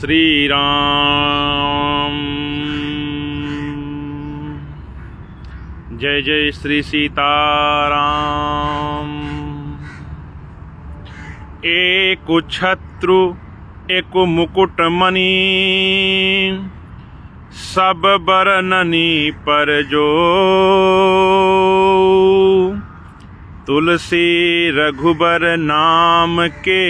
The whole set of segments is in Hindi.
श्री राम। जय जय श्री सीताराम। एक छत्रु एक मुकुट मणि, सब बरननी पर जो। तुलसी रघुबर नाम के,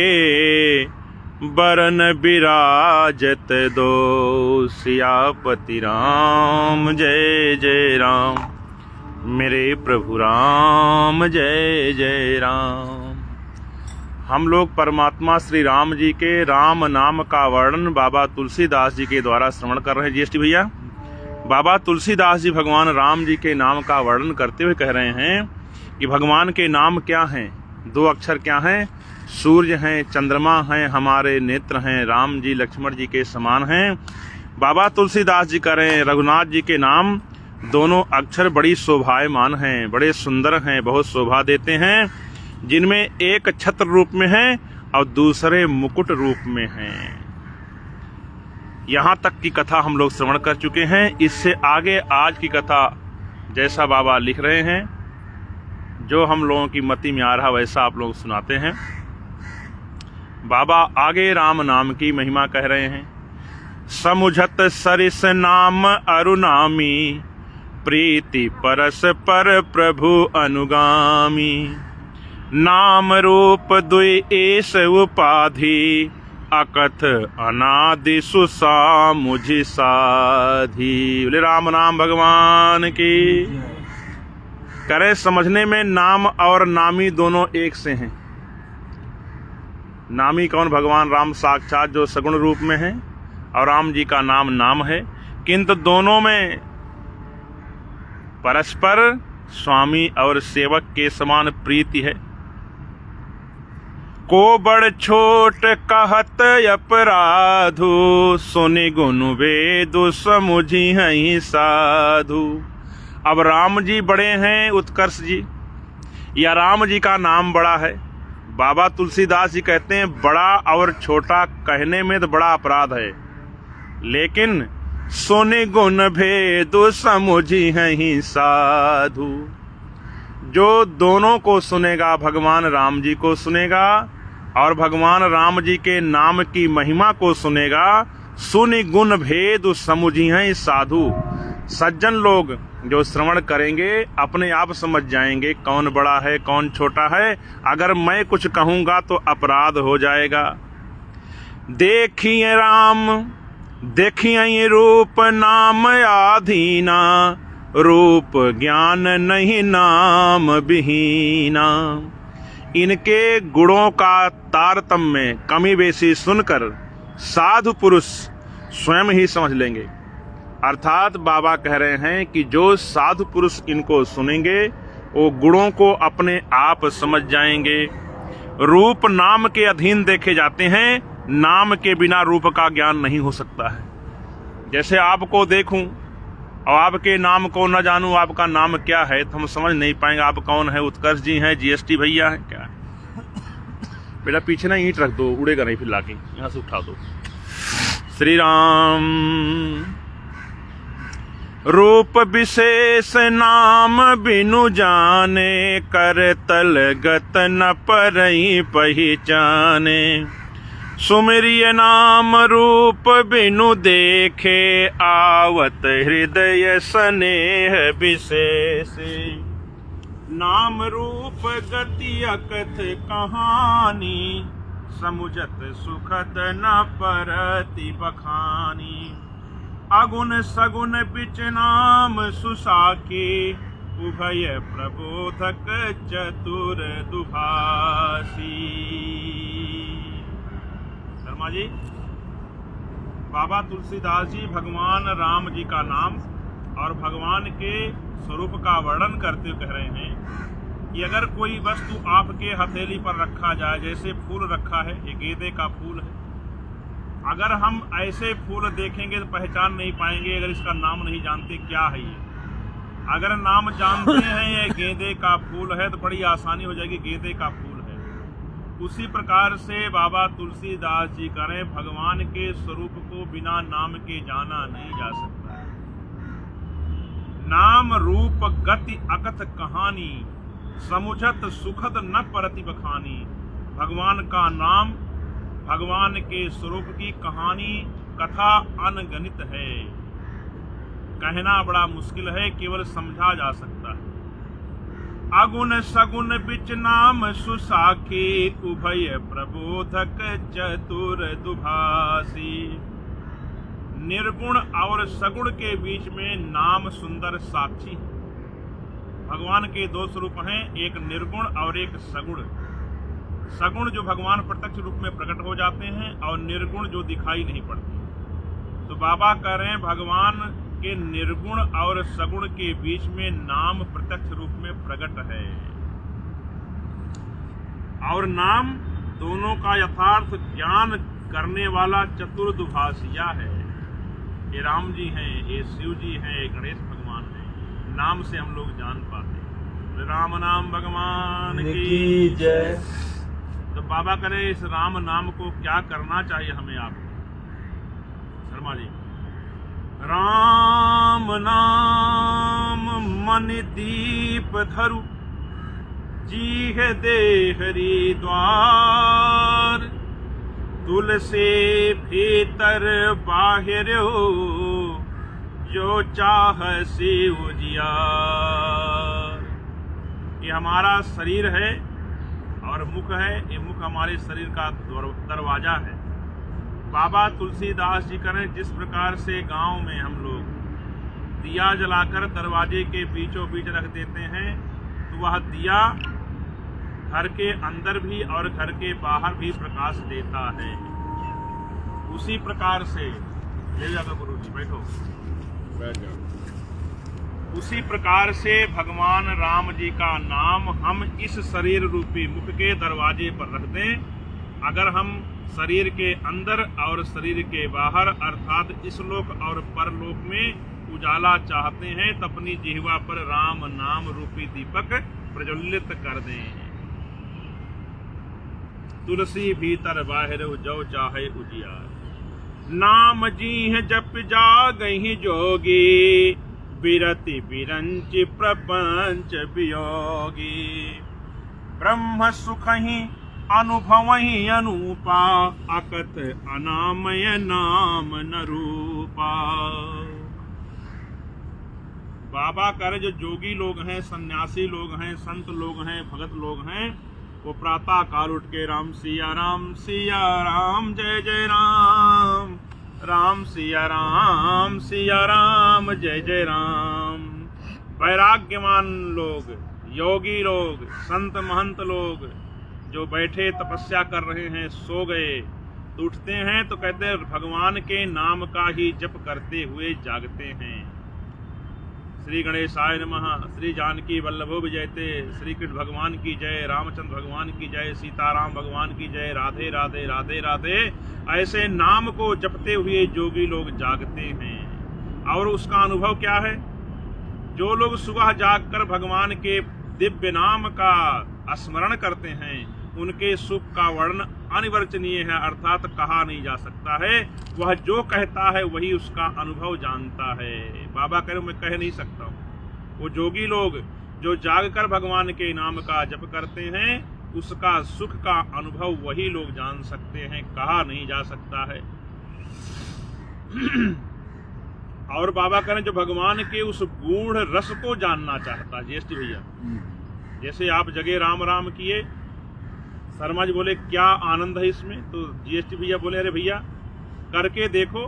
बरन बिराजत दो। सियापति राम जय जय राम, मेरे प्रभु राम जय जय राम। हम लोग परमात्मा श्री राम जी के राम नाम का वर्णन बाबा तुलसीदास जी के द्वारा श्रवण कर रहे हैं। जीएसटी भैया, बाबा तुलसीदास जी भगवान राम जी के नाम का वर्णन करते हुए कह रहे हैं कि भगवान के नाम क्या हैं। दो अक्षर क्या हैं? सूर्य हैं, चंद्रमा हैं, हमारे नेत्र हैं, राम जी लक्ष्मण जी के समान हैं। बाबा तुलसीदास जी कह रहे हैं रघुनाथ जी के नाम दोनों अक्षर बड़ी शोभायमान हैं, बड़े सुंदर हैं, बहुत शोभा देते हैं, जिनमें एक छत्र रूप में है और दूसरे मुकुट रूप में हैं। यहाँ तक की कथा हम लोग श्रवण कर चुके हैं। इससे आगे आज की कथा जैसा बाबा लिख रहे हैं, जो हम लोगों की मति में आ रहा वैसा आप लोग सुनाते हैं। बाबा आगे राम नाम की महिमा कह रहे हैं। समुझत सरिस नाम अरुनामी, प्रीति परस पर प्रभु अनुगामी। नाम रूप दुई एस उपाधि, अकथ अनादि सुसा मुझि साधी। बोले राम नाम भगवान की। करे समझने में नाम और नामी दोनों एक से हैं। नामी कौन? भगवान राम साक्षात जो सगुण रूप में है, और राम जी का नाम नाम है, किंतु दोनों में परस्पर स्वामी और सेवक के समान प्रीति है। को बड़ छोट कहत अपराधु, सुनि गुण वेदु समुझि हई साधु। अब राम जी बड़े हैं उत्कर्ष जी, या राम जी का नाम बड़ा है? बाबा तुलसीदास जी कहते हैं बड़ा और छोटा कहने में तो बड़ा अपराध है, लेकिन सुनि गुण भेदु समुझि हई साधु। जो दोनों को सुनेगा, भगवान राम जी को सुनेगा और भगवान राम जी के नाम की महिमा को सुनेगा, सुनि गुण भेदु समुझि हई साधु। सज्जन लोग जो श्रवण करेंगे अपने आप समझ जाएंगे कौन बड़ा है कौन छोटा है। अगर मैं कुछ कहूंगा तो अपराध हो जाएगा। देखिए राम देखिए रूप नाम आधीना, रूप ज्ञान नहीं नाम विहीना। इनके गुणों का तारतम्य कमी बेसी सुनकर साधु पुरुष स्वयं ही समझ लेंगे। अर्थात बाबा कह रहे हैं कि जो साधु पुरुष इनको सुनेंगे वो गुणों को अपने आप समझ जाएंगे। रूप नाम के अधीन देखे जाते हैं, नाम के बिना रूप का ज्ञान नहीं हो सकता है। जैसे आपको देखूं और आपके नाम को न जानूं, आपका नाम क्या है, तो हम समझ नहीं पाएंगे आप कौन है। उत्कर्ष जी हैं, जीएसटी भैया हैं, क्या है? बेटा पीछे ना ईंट रख दो, उड़ेगा नहीं फिर लाके, यहाँ से उठा दो। श्री राम। रूप विशेष नाम बिनु जाने, कर तल गत न परई पहिचाने। सुमिरिय नाम रूप बिनु देखे, आवत हृदय स्नेह विशेष। नाम रूप गति अकथ कहानी, समुझत सुखद न परति बखानी। अगुण सगुण बिच नाम सुसाके, उभय प्रबोधक चतुर दुभासी। शर्मा जी, बाबा तुलसीदास जी भगवान राम जी का नाम और भगवान के स्वरूप का वर्णन करते हुए कह रहे हैं कि अगर कोई वस्तु आपके हथेली पर रखा जाए, जैसे फूल रखा है, ये गेंदे का फूल है, अगर हम ऐसे फूल देखेंगे तो पहचान नहीं पाएंगे अगर इसका नाम नहीं जानते क्या है ये। अगर नाम जानते हैं ये गेंदे का फूल है तो बड़ी आसानी हो जाएगी, गेंदे का फूल है। उसी प्रकार से बाबा तुलसीदास जी करें, भगवान के स्वरूप को बिना नाम के जाना नहीं जा सकता। नाम रूप गति अकथ कहानी, समुझत सुखद न परति बखानी। भगवान का नाम, भगवान के स्वरूप की कहानी, कथा अनगणित है। कहना बड़ा मुश्किल है, केवल समझा जा सकता है। अगुण सगुण बिच नाम सुसाखी, उभय प्रबोधक चतुर दुभासी। निर्गुण और सगुण के बीच में नाम सुंदर साक्षी। भगवान के दो स्वरूप हैं, एक निर्गुण और एक सगुण। सगुण जो भगवान प्रत्यक्ष रूप में प्रकट हो जाते हैं और निर्गुण जो दिखाई नहीं पड़ते। तो बाबा कह रहे हैं भगवान के निर्गुण और सगुण के बीच में नाम प्रत्यक्ष रूप में प्रकट है। और नाम दोनों का यथार्थ ज्ञान करने वाला चतुर्दुभाषिया है। ये राम जी हैं, ये शिव जी हैं, ये गणेश भगवान हैं। नाम से हम लोग जान पाते हैं। राम नाम भगवान की जय। तो बाबा करें इस राम नाम को क्या करना चाहिए हमें? आप शर्मा जी, राम नाम मन दीप धरु, जी है देहरी द्वार। तुलसी भीतर बाहिर हो, जो चाह से उजियार। ये हमारा शरीर है और मुख है। ये मुख हमारे शरीर का दरवाजा है। बाबा तुलसीदास जी करें, जिस प्रकार से गांव में हम लोग दिया जलाकर दरवाजे के बीचों बीच रख देते हैं, तो वह दिया घर के अंदर भी और घर के बाहर भी प्रकाश देता है। उसी प्रकार से ले जाकर गुरु जी बैठो, बैठ जाओ। उसी प्रकार से भगवान राम जी का नाम हम इस शरीर रूपी मुख के दरवाजे पर रख दें। अगर हम शरीर के अंदर और शरीर के बाहर अर्थात इस लोक और परलोक में उजाला चाहते हैं, तो अपनी जिह्वा पर राम नाम रूपी दीपक प्रज्वलित कर दें। तुलसी भीतर बाहिर जो चाहे उजियार। नाम जी जप जागहि जोगी, बिरति बिरंच प्रपंच वियोगी। ब्रह्म सुखहि अनुभवहि अनूपा, अकथ अनामय नाम न रूपा। बाबा कर जो जोगी लोग हैं, सन्यासी लोग हैं, संत लोग हैं, भगत लोग हैं, वो प्रातः काल उठ के राम सिया राम जय जय राम, राम सिया राम जय जय राम। वैराग्यवान लोग, योगी लोग, संत महंत लोग जो बैठे तपस्या कर रहे हैं, सो गए, तो उठते हैं तो कहते हैं भगवान के नाम का ही जप करते हुए जागते हैं। श्री गणेशाय नमः, श्री जानकी वल्लभो विजयते, श्री कृष्ण भगवान की जय, रामचंद्र भगवान की जय, सीताराम भगवान की जय, राधे राधे राधे राधे। ऐसे नाम को जपते हुए जोगी लोग जागते हैं। और उसका अनुभव क्या है? जो लोग सुबह जागकर भगवान के दिव्य नाम का स्मरण करते हैं, उनके सुख का वर्णन अनिवर्चनीय है, अर्थात कहा नहीं जा सकता है। वह जो कहता है वही उसका अनुभव जानता है। बाबा कह मैं कह नहीं सकता हूँ। वो जोगी लोग जो जागकर भगवान के नाम का जप करते हैं, उसका सुख का अनुभव वही लोग जान सकते हैं, कहा नहीं जा सकता है। और बाबा कह रहे जो भगवान के उस गूढ़ रस को जानना चाहता है, ज्येष्ठ भैया, जैसे आप जगह राम राम किए, शर्मा जी बोले क्या आनंद है इसमें, तो जीएसटी भैया बोले अरे भैया करके देखो,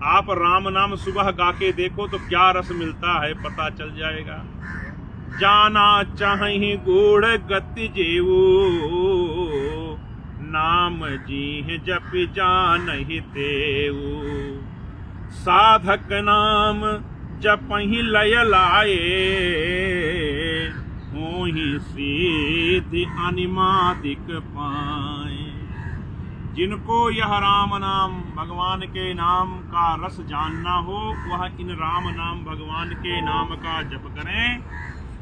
आप राम नाम सुबह गा के देखो तो क्या रस मिलता है पता चल जाएगा। जाना चाहि गूढ़ गति जेऊ, नाम जी जप जानहि तेऊ। साधक नाम जपहि लय लाए, होहि सिद्धि अनिमादिक पाए। जिनको यह राम नाम भगवान के नाम का रस जानना हो, वह इन राम नाम भगवान के नाम का जप करें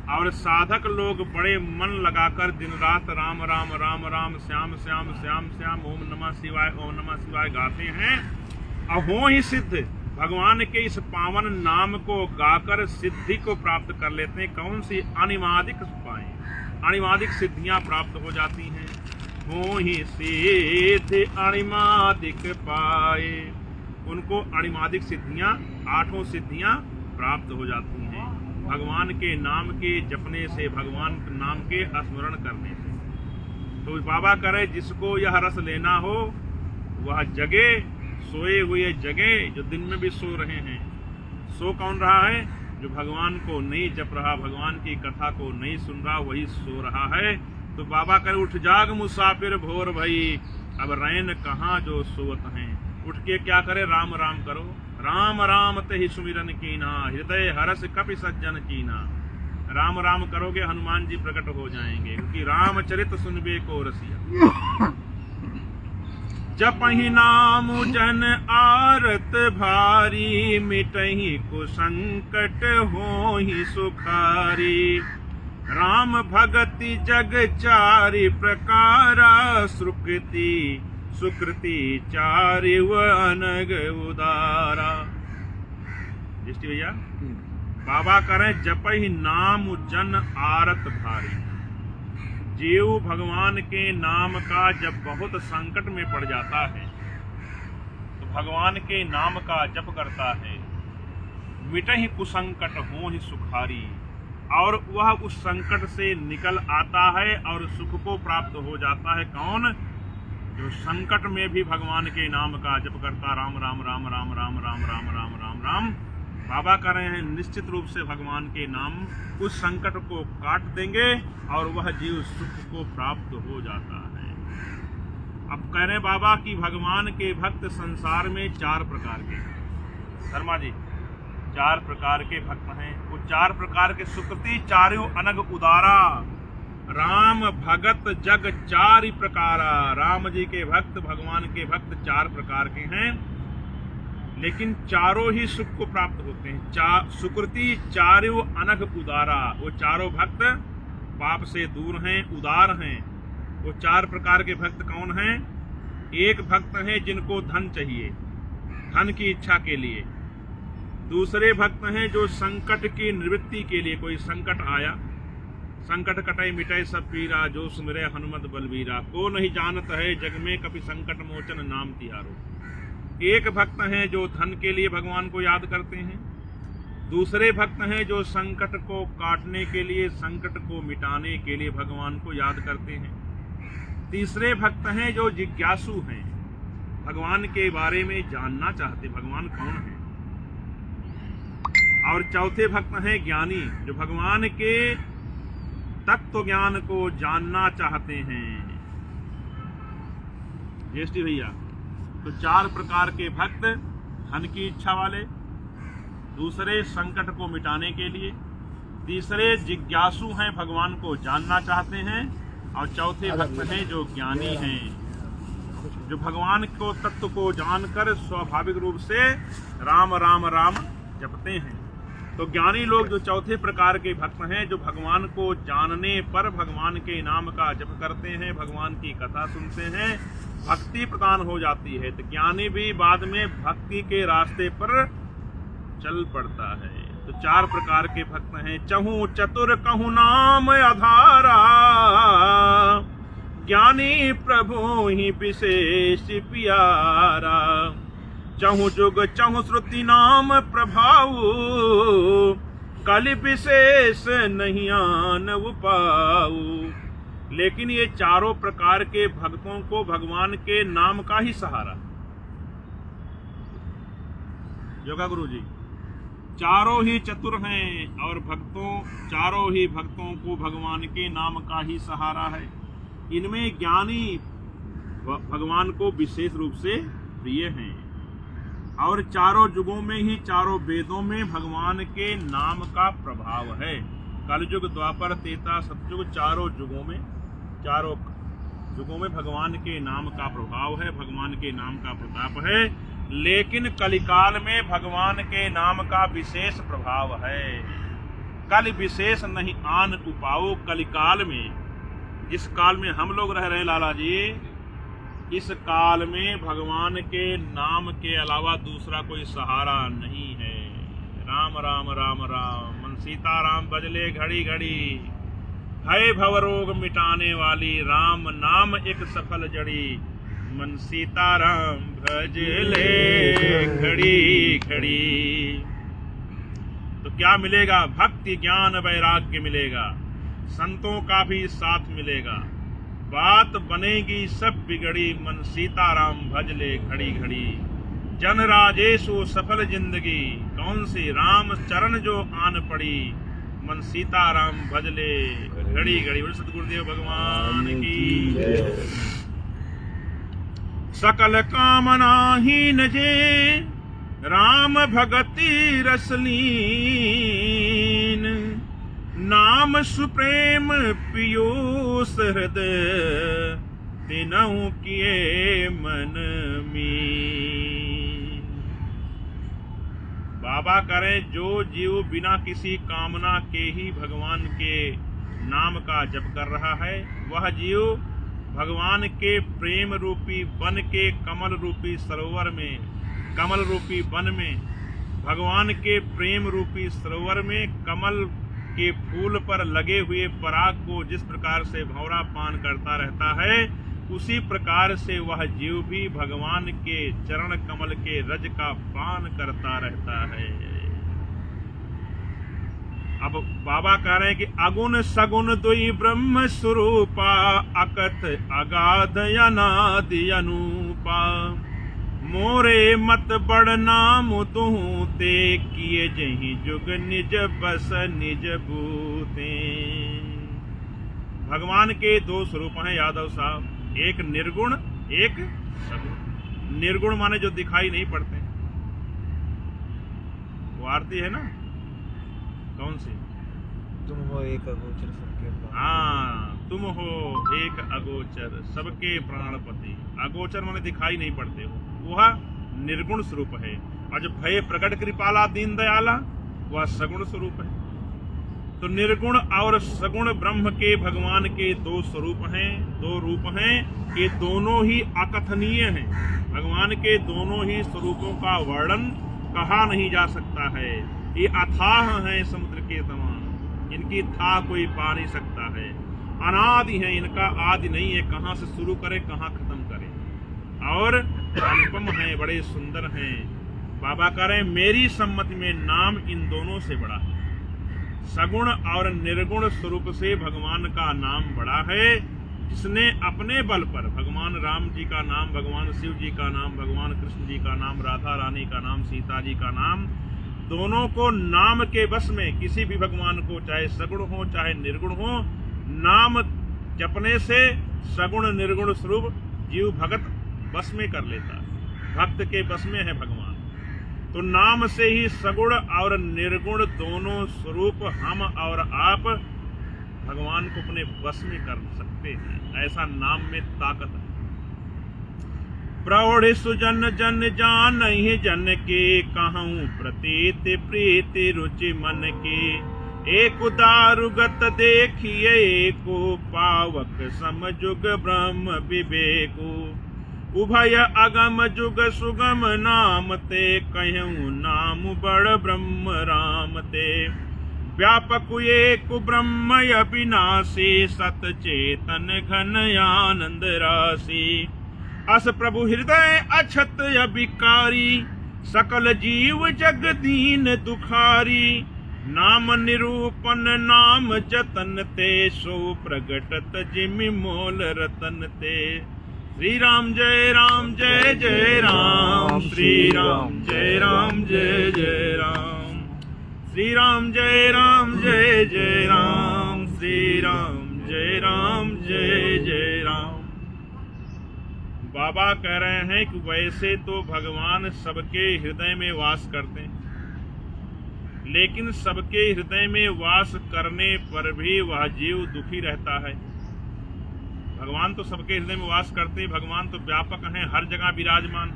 और साधक लोग बड़े मन लगाकर दिन रात राम राम राम राम श्याम श्याम श्याम श्याम ओम नमः शिवाय गाते हैं और हो ही सिद्ध भगवान के इस पावन नाम को गाकर सिद्धि को प्राप्त कर लेते हैं। कौन सी? अनिमादिक उपाय, अनिमादिक सिद्धियां प्राप्त हो जाती हैं। हो ही सिद्ध अनिमादिक पाए, उनको अनिमादिक सिद्धियां, 8 सिद्धियां प्राप्त हो जाती हैं भगवान के नाम के जपने से, भगवान के नाम के स्मरण करने से। तो बाबा करे जिसको यह रस लेना हो वह जगे, सोए हुए जगे, जो दिन में भी सो रहे हैं। सो कौन रहा है? जो भगवान को नहीं जप रहा, भगवान की कथा को नहीं सुन रहा, वही सो रहा है। तो बाबा करे उठ जाग मुसाफिर भोर भई, अब रैन कहाँ जो सोत हैं। उठ के क्या करे? राम राम करो। राम राम तहि सुमिरन कीना, हृदय हरस कपि सज्जन कीना। राम राम करोगे हनुमान जी प्रकट हो जाएंगे, क्योंकि रामचरित सुनबे को रसिया। जपहि नाम जन आरत भारी, मिटहि कुसंकट होहि सुखारी। राम भगति जग चारि प्रकारा, सुकृति चारि व अनग उदारा। दृष्टि भैया, बाबा करें जपहि नाम जन आरत भारी। जीव भगवान के नाम का जब बहुत संकट में पड़ जाता है तो भगवान के नाम का जप करता है। मिटहि कुसंकट होहि सुखारी, और वह उस संकट से निकल आता है और सुख को प्राप्त हो जाता है। कौन? जो संकट में भी भगवान के नाम का जप करता, राम राम राम राम राम राम राम राम राम राम। बाबा कह रहे हैं निश्चित रूप से भगवान के नाम उस संकट को काट देंगे और वह जीव सुख को प्राप्त हो जाता है। अब कह रहे बाबा कि भगवान के भक्त संसार में 4 प्रकार के, शर्मा जी 4 प्रकार के भक्त हैं। वो 4 प्रकार के सुकृति चार्यो अनग उदारा। राम भगत जग 4 प्रकारा। राम जी के भक्त, भगवान के भक्त 4 प्रकार के हैं, लेकिन चारों ही सुख को प्राप्त होते हैं। सुकृति चार्यो अनग उदारा, वो चारों भक्त पाप से दूर हैं, उदार हैं। वो 4 प्रकार के भक्त कौन हैं? एक भक्त हैं जिनको धन चाहिए, धन की इच्छा के लिए। दूसरे भक्त हैं जो संकट की निवृत्ति के लिए, कोई संकट आया, संकट कटाई मिटाई सब पीरा, जो सुमिरै हनुमत बलबीरा। को नहीं जानत है जग में कभी संकट मोचन नाम तिहारो। एक भक्त हैं जो धन के लिए भगवान को याद करते हैं। दूसरे भक्त हैं जो संकट को काटने के लिए, संकट को मिटाने के लिए भगवान को याद करते हैं। तीसरे भक्त हैं जो जिज्ञासु हैं, भगवान के बारे में जानना चाहते, भगवान कौन है। और चौथे भक्त हैं ज्ञानी, जो भगवान के तत्व ज्ञान को जानना चाहते हैं। ज्येष्ठी भैया, तो 4 प्रकार के भक्त, धन की इच्छा वाले, दूसरे संकट को मिटाने के लिए, तीसरे जिज्ञासु हैं, भगवान को जानना चाहते हैं, और चौथे भक्त हैं जो ज्ञानी हैं, जो भगवान को तत्व को जानकर स्वाभाविक रूप से राम राम राम जपते हैं। तो ज्ञानी लोग जो चौथे प्रकार के भक्त हैं, जो भगवान को जानने पर भगवान के नाम का जप करते हैं, भगवान की कथा सुनते हैं, भक्ति प्रदान हो जाती है। तो ज्ञानी भी बाद में भक्ति के रास्ते पर चल पड़ता है। तो 4 प्रकार के भक्त हैं। चहु चतुर कहु नाम आधारा, ज्ञानी प्रभु ही विशेष प्यारा। चहु जुग चहु श्रुति नाम प्रभाव, कलि विशेष नहीं आन उपाऊ। लेकिन ये चारों प्रकार के भक्तों को भगवान के नाम का ही सहारा। योगा गुरु जी चारों ही चतुर हैं और चारों ही भक्तों को भगवान के नाम का ही सहारा है। इनमें ज्ञानी भगवान को विशेष रूप से प्रिय हैं और चारों युगों में ही, चारों वेदों में भगवान के नाम का प्रभाव है। कलयुग, द्वापर, त्रेता, सतयुग, चारों युगों में भगवान के नाम का प्रभाव है, भगवान के नाम का प्रताप है। लेकिन कलिकाल में भगवान के नाम का विशेष प्रभाव है। कल विशेष नहीं आन उपाओ। कलिकाल में, जिस काल में हम लोग रह रहे हैं लाला जी, इस काल में भगवान के नाम के अलावा दूसरा कोई सहारा नहीं है। राम राम राम राम, मन सीताराम बजले घड़ी घड़ी, भय भव रोग मिटाने वाली, राम नाम एक सफल जड़ी, मन सीताराम भजले घड़ी घड़ी। तो क्या मिलेगा? भक्ति ज्ञान वैराग्य मिलेगा, संतों का भी साथ मिलेगा, बात बनेगी सब बिगड़ी, मन सीताराम भजले घड़ी घड़ी। जन राजेशु सफल जिंदगी, कौन सी राम चरण जो आन पड़ी, मन सीताराम भजले घड़ी घड़ी। बोले सतगुरुदेव भगवान की जय। सकल कामना हीन जे, राम भगति रसलीन, नाम सुप्रेम पियूष हृदय, तिनहु किए मन मीन। बाबा करें, जो जीव बिना किसी कामना के ही भगवान के नाम का जप कर रहा है, वह जीव भगवान के प्रेम रूपी वन के कमल रूपी सरोवर में, कमल रूपी वन में, भगवान के प्रेम रूपी सरोवर में कमल के फूल पर लगे हुए पराग को जिस प्रकार से भंवरा पान करता रहता है, उसी प्रकार से वह जीव भी भगवान के चरण कमल के रज का पान करता रहता है। अब बाबा कह रहे हैं कि अगुण सगुण दुई ब्रह्म स्वरूपा, अकथ अगाध अनादि अनूपा, मोरे मत बड़ नाम तुहु ते, किए जही जुग निज बस निज बूते। भगवान के दो स्वरूप हैं यादव साहब, एक निर्गुण एक सगुण। निर्गुण माने जो दिखाई नहीं पड़ते, वो आरती है ना, कौन सी? तुम हो एक अगोचर सबके प्राण। हाँ, तुम हो एक अगोचर सबके प्राणपति। अगोचर माने दिखाई नहीं पड़ते हो, वह निर्गुण स्वरूप है। और जो भय प्रकट कृपाला दीन दयाला, वह सगुण स्वरूप है। तो निर्गुण और सगुण ब्रह्म के भगवान के दो स्वरूप हैं, दो रूप हैं। ये दोनों ही अकथनीय हैं। भगवान के दोनों ही स्वरूपों का वर्णन कहा नहीं जा सकता है। ये अथाह हैं समुद्र के समान, इनकी था कोई पा नहीं सकता है। अनादि है, इनका आदि नहीं है, कहाँ से शुरू करे कहाँ खत्म करे। और अनुपम है, बड़े सुंदर हैं। बाबा कह रहे हैं मेरी सम्मति में नाम इन दोनों से बड़ा है। सगुण और निर्गुण स्वरूप से भगवान का नाम बड़ा है। जिसने अपने बल पर भगवान राम जी का नाम, भगवान शिव जी का नाम, भगवान कृष्ण जी का नाम, राधा रानी का नाम, सीता जी का नाम, दोनों को नाम के बस में, किसी भी भगवान को चाहे सगुण हो चाहे निर्गुण हो, नाम जपने से सगुण निर्गुण स्वरूप जीव भगत बस में कर लेता है। भक्त के बस में है भगवान। तो नाम से ही सगुण और निर्गुण दोनों स्वरूप हम और आप भगवान को अपने बस में कर सकते हैं। ऐसा नाम में ताकत है। प्रौढ़ सुजन जन जान ही जन के, कहूँ प्रतीत प्रीति रुचि मन की, एक दारुगत देखिए एको, पावक समजुग ब्रह्म विवेको, उभय अगम जुग सुगम नाम ते, कहूँ नाम बड़ ब्रह्म राम ते, व्यापक एक ब्रह्म अविनाशी, सत चेतन घन आनंद राशि, अस प्रभु हृदय अछत अभिकारी, सकल जीव जग दीन दुखारी, नाम निरूपण नाम जतन ते, सो प्रगटत जिमि मोल रतन ते। श्री राम जय राम जय जय राम, श्री राम जय राम जय जय राम, श्री राम जय राम जय जय राम, श्री राम जय राम जय जय राम। बाबा कह रहे हैं कि वैसे तो भगवान सबके हृदय में वास करते हैं, लेकिन सबके हृदय में वास करने पर भी वह जीव दुखी रहता है। भगवान तो सबके हृदय में वास करते हैं, भगवान तो व्यापक हैं, हर जगह विराजमान,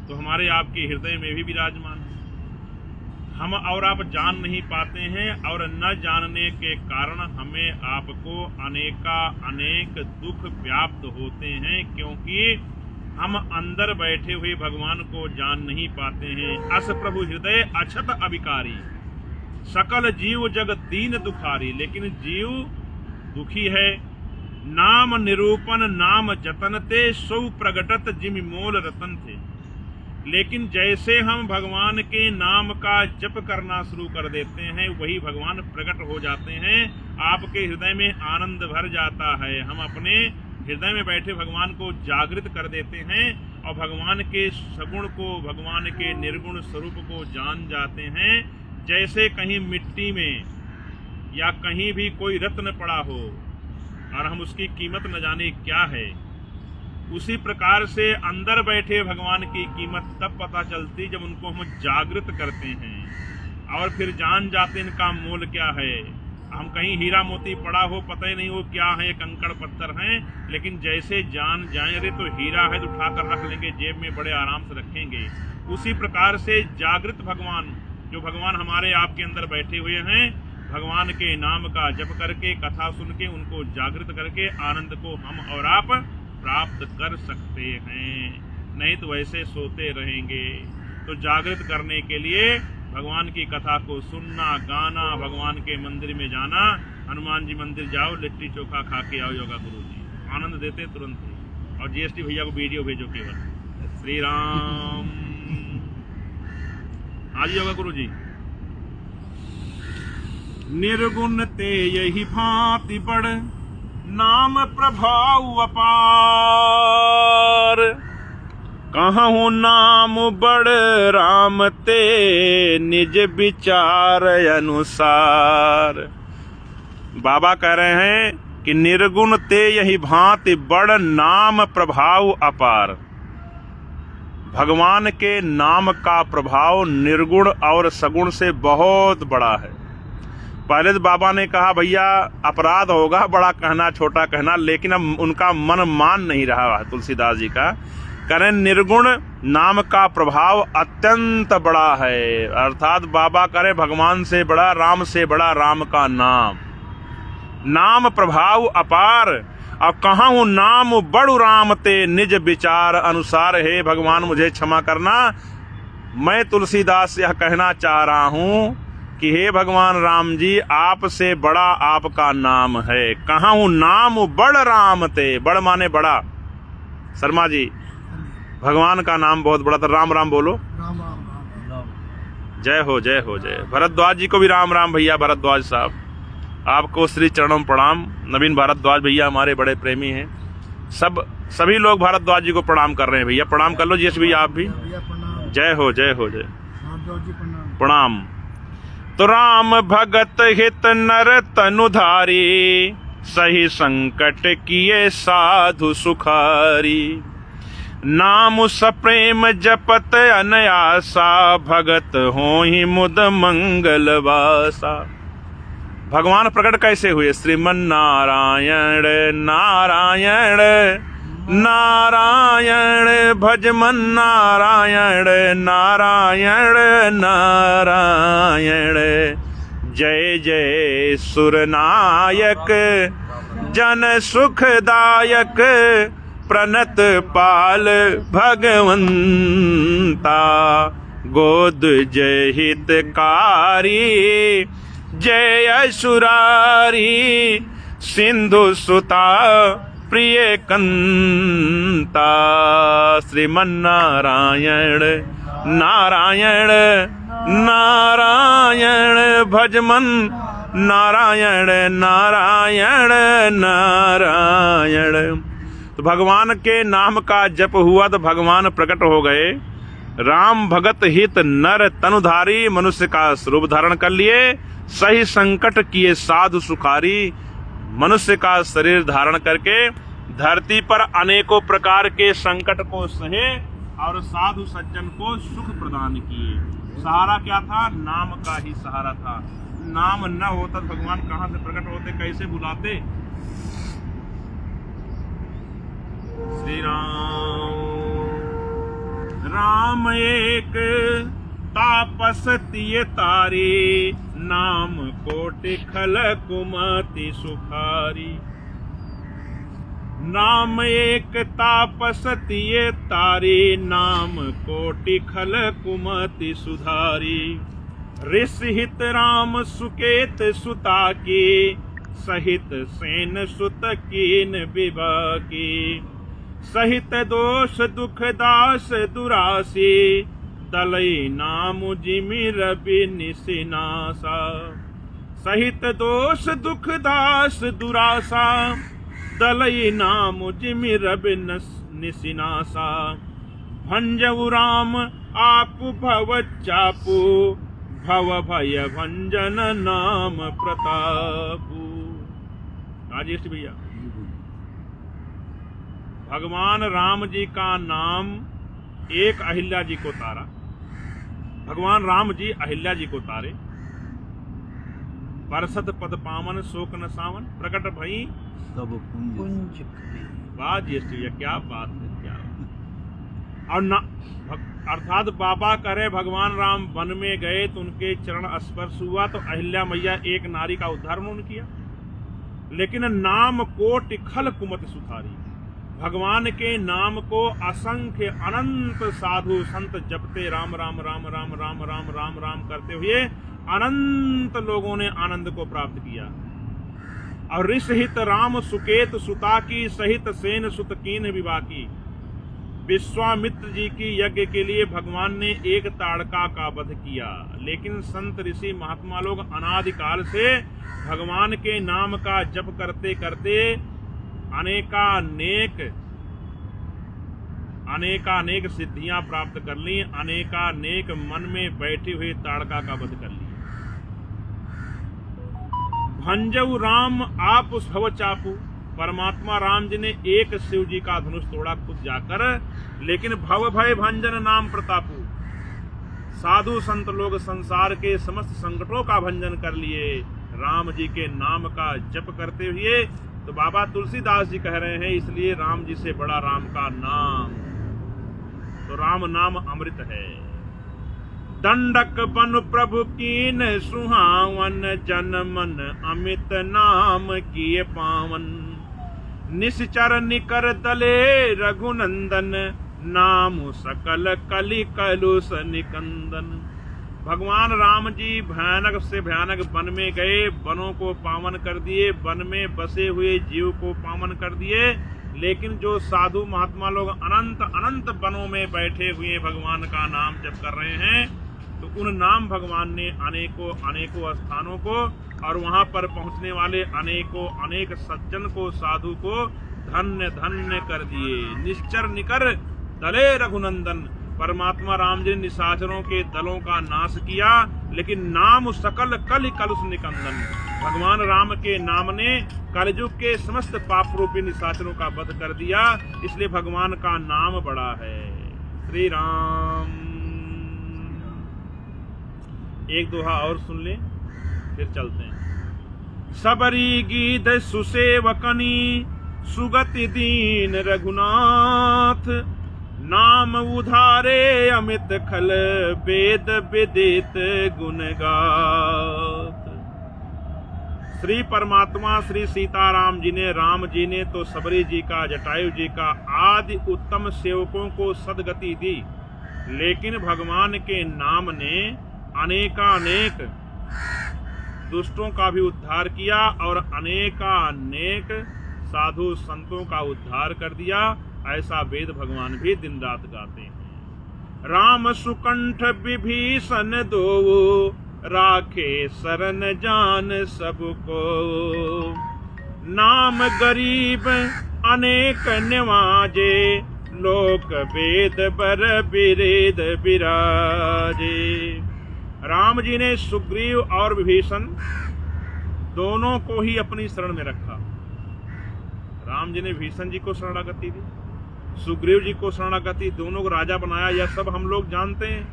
तो हमारे आपके हृदय में भी विराजमान। हम और आप जान नहीं पाते हैं, और न जानने के कारण हमें आपको अनेक दुख व्याप्त होते हैं, क्योंकि हम अंदर बैठे हुए भगवान को जान नहीं पाते हैं। अस प्रभु हृदय अछत अभिकारी, सकल जीव जग दीन दुखारी। लेकिन जीव दुखी है। नाम निरूपण नाम जतन ते, सौ प्रगटत जिमि मोल रतन थे। लेकिन जैसे हम भगवान के नाम का जप करना शुरू कर देते हैं, वही भगवान प्रकट हो जाते हैं। आपके हृदय में आनंद भर जाता है। हम अपने हृदय में बैठे भगवान को जागृत कर देते हैं और भगवान के सगुण को, भगवान के निर्गुण स्वरूप को जान जाते हैं। जैसे कहीं मिट्टी में या कहीं भी कोई रत्न पड़ा हो और हम उसकी कीमत न जाने क्या है, उसी प्रकार से अंदर बैठे भगवान की कीमत तब पता चलती जब उनको हम जागृत करते हैं और फिर जान जाते इनका मोल क्या है। हम कहीं हीरा मोती पड़ा हो, पता ही नहीं वो क्या है, कंकड़ पत्थर हैं, लेकिन जैसे जान जाए रे तो हीरा है तो उठाकर रख लेंगे, जेब में बड़े आराम से रखेंगे। उसी प्रकार से जागृत भगवान, जो भगवान हमारे आपके अंदर बैठे हुए हैं, भगवान के नाम का जप करके, कथा सुन के, उनको जागृत करके आनंद को हम और आप प्राप्त कर सकते हैं। नहीं तो वैसे सोते रहेंगे। तो जागृत करने के लिए भगवान की कथा को सुनना, गाना, भगवान के मंदिर में जाना। हनुमान जी मंदिर जाओ, लिट्टी चोखा खा के आओ योगा गुरु जी, आनंद देते तुरंत ही। और जीएसटी भैया को वीडियो भेजो केवल। श्री राम। आज योगा गुरु जी। निर्गुण ते यही भांति बड़, नाम प्रभाव अपार। कहूँ नाम बड़ राम ते, निज विचार अनुसार। बाबा कह रहे हैं कि निर्गुण ते यही भांति बड़, नाम प्रभाव अपार। भगवान के नाम का प्रभाव निर्गुण और सगुण से बहुत बड़ा है। पहले तो बाबा ने कहा भैया अपराध होगा बड़ा कहना, छोटा कहना, लेकिन अब उनका मन मान नहीं रहा तुलसीदास जी का। करें निर्गुण नाम का प्रभाव अत्यंत बड़ा है, अर्थात बाबा करे भगवान से बड़ा, राम से बड़ा राम का नाम। नाम प्रभाव अपार। अब कहा हूँ नाम बड़ु राम ते, निज विचार अनुसार। हे भगवान मुझे क्षमा करना, मैं तुलसीदास यह कहना चाह रहा हूँ कि हे भगवान राम जी, आपसे बड़ा आपका नाम है। कहा हूँ नाम बड़ राम ते, बड़ माने बड़ा। शर्मा जी, भगवान का नाम बहुत बड़ा था। राम राम बोलो। राम राम राम। जय हो जय हो जय। भरद्वाज जी को भी राम राम भैया। भरद्वाज साहब आपको श्री चरणों में प्रणाम। नवीन भारद्वाज भैया हमारे बड़े प्रेमी हैं। सभी लोग भारद्वाज जी को प्रणाम कर रहे हैं। भैया प्रणाम कर लो। जीएस भैया आप भी। जय हो जय हो जय। प्रणाम। तो राम भगत हित नर तनुधारी, सही संकट किए साधु सुखारी। नाम सप्रेम जपत अनयासा, भगत होहि मुद मंगल वासा। भगवान प्रकट कैसे हुए? श्रीमन नारायण नारायण नारायण, भजमन नारायण नारायण नारायण। जय जय सुरनायक जन सुखदायक, प्रणत पाल भगवंता। गोद जय हितकारी, जय असुरारी। सिंधु सुता प्रिय कंता। श्रीमन नारायण नारायण नारायण, भजमन नारायण नारायण नारायण। तो भगवान के नाम का जप हुआ तो भगवान प्रकट हो गए। राम भगत हित नर तनुधारी, मनुष्य का स्वरूप धारण कर लिए। सही संकट किए साधु सुखारी, मनुष्य का शरीर धारण करके धरती पर अनेकों प्रकार के संकट को सहे और साधु सज्जन को सुख प्रदान किए। सहारा क्या था? नाम का ही सहारा था। नाम न होता तो भगवान कहाँ से प्रकट होते, कैसे बुलाते? श्री राम। राम एक तापस तिय तारे, नाम कोटि खल कुमति सुखारी। नाम एक तापस तिय तारे, नाम कोटि खल कुमति सुधारी। ऋषि हित राम सुकेत सुता के, सहित सेन सुत कीन विवाह की। सहित दोष दुख दास दुरासी, दलई नाम जिमि रवि निसिनासा। सहित दोष दुख दास दुरासा, दलई नाम जिमि रवि निसिनासा। भंजऊ राम आपु भव चापू, भव भय भंजन नाम प्रतापू। राजेश भैया, भगवान राम जी का नाम एक अहिल्या जी को तारा। भगवान राम जी अहिल्या जी को तारे। परसत पद पावन शोक न सावन, प्रकट भई सब पुंज। वाह जी भैया, क्या बात है, क्या और ना अर्थात बाबा करे भगवान राम वन में गए तो उनके चरण स्पर्श हुआ तो अहिल्या मैया एक नारी का उद्धार उन्होंने किया। लेकिन नाम कोटि खल कुमति सुधारी, भगवान के नाम को असंख्य अनंत साधु संत जपते राम राम राम राम राम राम राम राम करते हुए अनंत लोगों ने आनंद को प्राप्त किया। और ऋषिहित राम सुकेत सुता की, सहित सेन सुत कीन विवाह की। विश्वामित्र जी की यज्ञ के लिए भगवान ने एक ताड़का का वध किया। लेकिन संत ऋषि महात्मा लोग अनादिकाल से भगवान के नाम का जप करते करते अनेकानेक सिद्धियां प्राप्त कर ली, अनेकानेक मन में बैठे हुए ताड़का का वध कर लिया। भंजऊ राम आप भव चापू, परमात्मा राम जी ने एक शिव जी का धनुष तोड़ा खुद जाकर। लेकिन भव भय भंजन नाम प्रतापू, साधु संत लोग संसार के समस्त संकटों का भंजन कर लिए राम जी के नाम का जप करते हुए। तो बाबा तुलसीदास जी कह रहे हैं, इसलिए राम जी से बड़ा राम का नाम। तो राम नाम अमृत है। दंडक बन प्रभु कीन सुहावन, जन मन अमित नाम किए पावन। निश्चर निकर दले रघुनंदन, नाम सकल कलि कलुष निकंदन। भगवान राम जी भयानक से भयानक वन में गए, वनों को पावन कर दिए, वन में बसे हुए जीव को पावन कर दिए। लेकिन जो साधु महात्मा लोग अनंत अनंत वनों में बैठे हुए भगवान का नाम जप कर रहे हैं, तो उन नाम भगवान ने अनेकों अनेकों स्थानों को और वहां पर पहुंचने वाले अनेकों अनेक सज्जन को, साधु को धन्य धन्य कर दिए। निश्चर निकर दले रघुनंदन, परमात्मा राम जी ने निशाचरों के दलों का नाश किया। लेकिन नाम सकल कलि कलुष निकंदन, भगवान राम के नाम ने कलयुग के समस्त पाप रूपी निशाचरों का वध कर दिया। इसलिए भगवान का नाम बड़ा है। श्री राम। एक दोहा और सुन ले, फिर चलते हैं। सबरी गीत सुसेवकनी, सुगति दीन रघुनाथ। नाम उधारे अमित खल, वेद विदित गुण गात। श्री परमात्मा श्री सीताराम जी ने, राम जी ने तो सबरी जी का, जटायु जी का आदि उत्तम सेवकों को सदगति दी। लेकिन भगवान के नाम ने अनेकानेक दुष्टों का भी उद्धार किया और अनेकानेक साधु संतों का उद्धार कर दिया। ऐसा वेद भगवान भी दिन रात गाते हैं। राम सुकंठ विभीषण दो, राखे शरण जान सबको। नाम गरीब अनेक निवाजे, लोक वेद बर बिरेद विराजे। राम जी ने सुग्रीव और विभीषण दोनों को ही अपनी शरण में रखा। राम जी ने विभीषण जी को शरणागति दी, सुग्रीव जी को शरणागति, दोनों को राजा बनाया। यह सब हम लोग जानते हैं,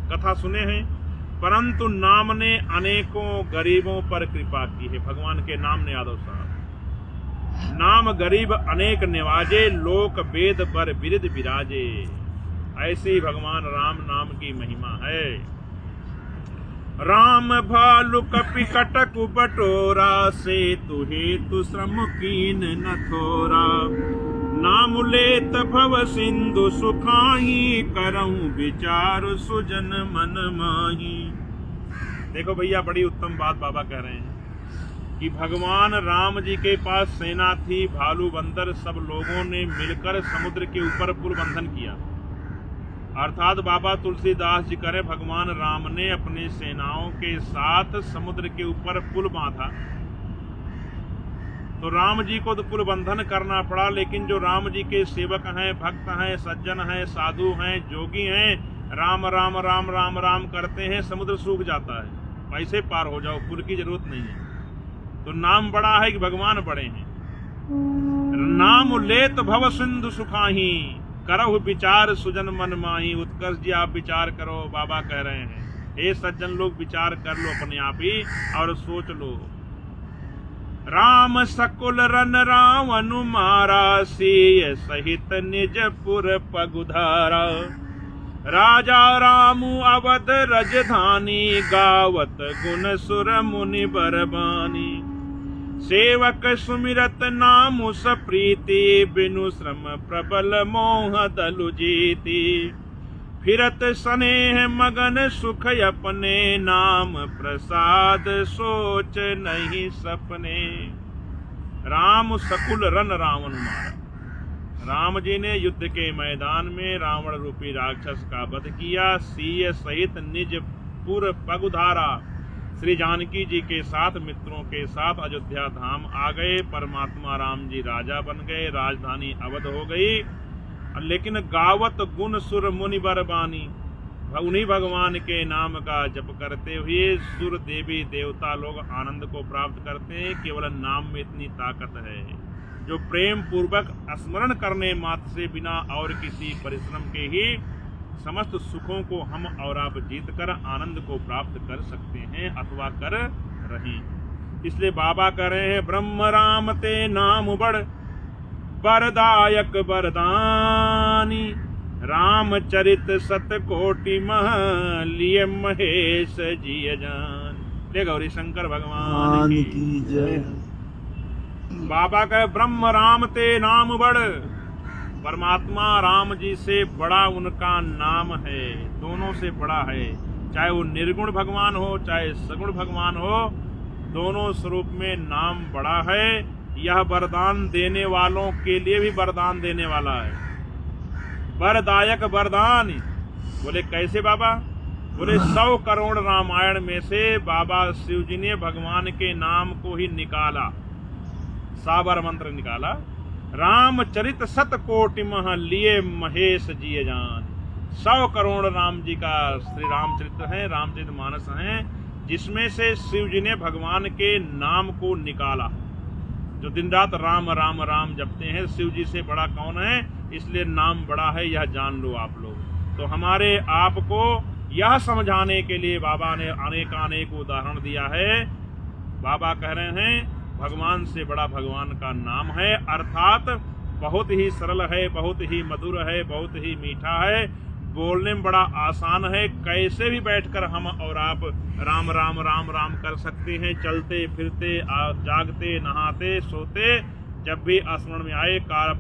कथा सुने हैं। परंतु नाम ने अनेकों गरीबों पर कृपा की है। भगवान के नाम ने, यादव साहब, नाम गरीब अनेक निवाजे, लोक वेद पर बिरद विराजे। ऐसे ही भगवान राम नाम की महिमा है। राम भालु कपि कटकु बटोरा, से हेतु श्रम कीन न थोरा। नाम लेत भव सिंधु सुखाही, करऊं विचार सुजन मन माही। देखो भैया, बड़ी उत्तम बात बाबा कह रहे हैं कि भगवान राम जी के पास सेना थी, भालू बंदर सब लोगों ने मिलकर समुद्र के ऊपर पुल बंधन किया। अर्थात बाबा तुलसीदास जी करें, भगवान राम ने अपनी सेनाओं के साथ समुद्र के ऊपर पुल बांधा। तो राम जी को तो पुल बंधन करना पड़ा, लेकिन जो राम जी के सेवक हैं, भक्त हैं, सज्जन हैं, साधु हैं, जोगी हैं, राम राम राम राम राम करते हैं, समुद्र सूख जाता है। पैसे पार हो जाओ, पुल की जरूरत नहीं है। तो नाम बड़ा है कि भगवान बड़े हैं। नाम लेत भव सिंधु सुखाही, करहु विचार सुजन मन माही। उत्कर्ष जी आप विचार करो, बाबा कह रहे हैं, हे सज्जन लोग विचार कर लो अपने आप ही और सोच लो। राम सकुल रन रावण मारा, सीय सहित निज पुर पगुधारा। राजा रामु अवध रजधानी, गावत गुण सुर मुनि बरबानी। सेवक सुमिरत नाम सप्रीति, बिनु श्रम प्रबल मोह दलु जीति। फिरत स्नेह मगन सुख अपने, नाम प्रसाद सोच नहीं सपने। राम सकुल रन रावण मारा। राम जी ने युद्ध के मैदान में रावण रूपी राक्षस का वध किया। सीय सहित निज पुर पगुधारा, श्री जानकी जी के साथ मित्रों के साथ अयोध्या धाम आ गए। परमात्मा राम जी राजा बन गए, राजधानी अवध हो गई। लेकिन गावत गुण सुर मुनि बरबानी, उन्हीं भगवान के नाम का जप करते हुए सुर देवी देवता लोग आनंद को प्राप्त करते हैं। केवल नाम में इतनी ताकत है, जो प्रेम पूर्वक स्मरण करने मात्र से बिना और किसी परिश्रम के ही समस्त सुखों को हम और आप जीत कर आनंद को प्राप्त कर सकते हैं अथवा कर रहे। इसलिए बाबा कह रहे हैं, ब्रह्म राम ते नाम बड़, वरदायक वरदानी। रामचरित सतकोटि मह, लिए महेश जिय जान। ले गौरी शंकर भगवान की जय। बाबा कहे, ब्रह्म राम ते नाम बड़, परमात्मा राम जी से बड़ा उनका नाम है, दोनों से बड़ा है। चाहे वो निर्गुण भगवान हो, चाहे सगुण भगवान हो, दोनों स्वरूप में नाम बड़ा है। यह वरदान देने वालों के लिए भी वरदान देने वाला है। वरदायक वरदान। बोले कैसे बाबा? बोले 100 करोड़ रामायण में से बाबा शिव जी ने भगवान के नाम को ही निकाला, साबर मंत्र निकाला। रामचरित सतकोटि मह, लिए महेश जिय जान। 100 करोड़ राम जी का श्री रामचरित है, रामचरित मानस है, जिसमें से शिव जी ने भगवान के नाम को निकाला। जो दिन रात राम राम राम जपते हैं, शिव जी से बड़ा कौन है? इसलिए नाम बड़ा है, यह जान लो आप लोग। तो हमारे आप को यह समझाने के लिए बाबा ने अनेक उदाहरण दिया है। बाबा कह रहे हैं भगवान से बड़ा भगवान का नाम है, अर्थात बहुत ही सरल है, बहुत ही मधुर है, बहुत ही मीठा है, बोलने में बड़ा आसान है। कैसे भी बैठकर हम और आप राम राम राम राम कर सकते हैं। चलते फिरते, जागते, नहाते, सोते, जब भी स्मरण में आए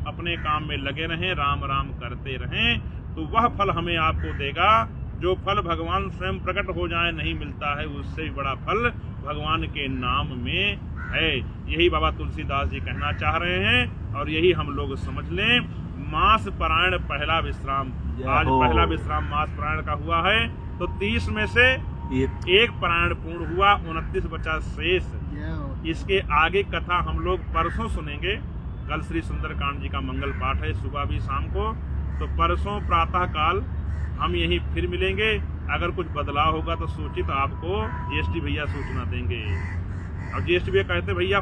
अपने काम में लगे रहें, राम राम करते रहें, तो वह फल हमें आपको देगा। जो फल भगवान स्वयं प्रकट हो जाए नहीं मिलता है, उससे भी बड़ा फल भगवान के नाम में है। यही बाबा तुलसीदास जी कहना चाह रहे हैं और यही हम लोग समझ लें। मास पारायण पहला विश्राम, आज पहला विश्राम मास पारायण का हुआ है, तो 30 में से एक पारायण पूर्ण हुआ, 29 बचा शेष। इसके आगे कथा हम लोग परसों सुनेंगे। कल श्री सुंदरकांड जी का मंगल पाठ है, सुबह भी शाम को। तो परसों प्रातः काल हम यहीं फिर मिलेंगे। अगर कुछ बदलाव होगा तो सूचित आपको जीएसटी भैया सूचना देंगे। और जीएसटी भैया कहते भैया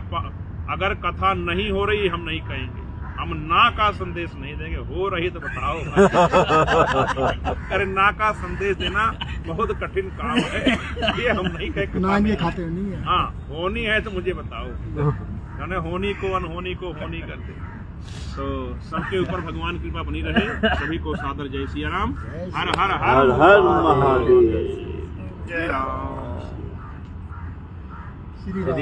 अगर कथा नहीं हो रही हम नहीं कहेंगे, हम ना का संदेश नहीं देंगे, हो रही तो बताओ। अरे ना का संदेश देना बहुत कठिन काम है, ये हम नहीं कहेंगे। ना ये खाते नहीं है। हाँ, होनी है तो मुझे बताओ। होनी को अनहोनी को होनी करते। तो सबके ऊपर भगवान की कृपा बनी रहे। सभी को सादर जय सिया राम। हर हर हर हर महादेव। जय राम। श्री राम